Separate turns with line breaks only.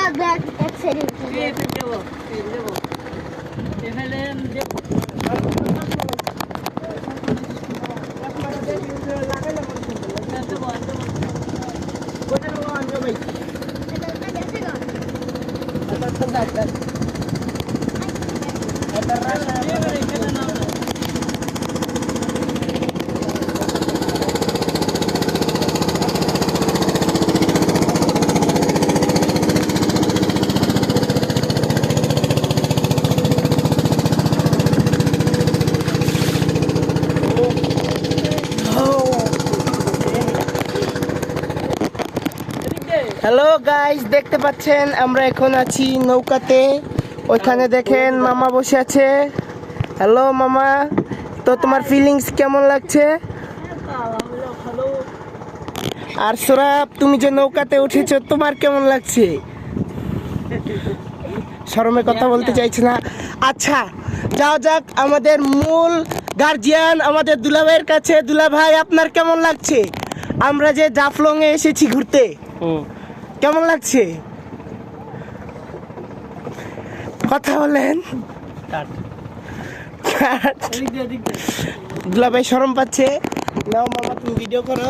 এক সাইডে hello guys, দেখতে পাচ্ছেন আমরা এখন আছি নৌকাতে। ওইখানে দেখেন মামা বসে আছে। হ্যালো মামা, তো তোমার ফিলিংস কেমন লাগছে? আর সৌরভ, তুমি যে নৌকাতে উঠেছো তোমার কেমন লাগছে? শরমে কথা বলতে চাইছে না। আচ্ছা, যাও যাক আমাদের মূল গার্জিয়ান আমাদের দুলাভাইয়ের কাছে। দুলাভাই, আপনার কেমন লাগছে? আমরা যে জাফলং এ এসেছি ঘুরতে, কেমন লাগছে? কথা বলেন। দুলাভাই শরম পাচ্ছে। নাও মামা, তুমি ভিডিও করো।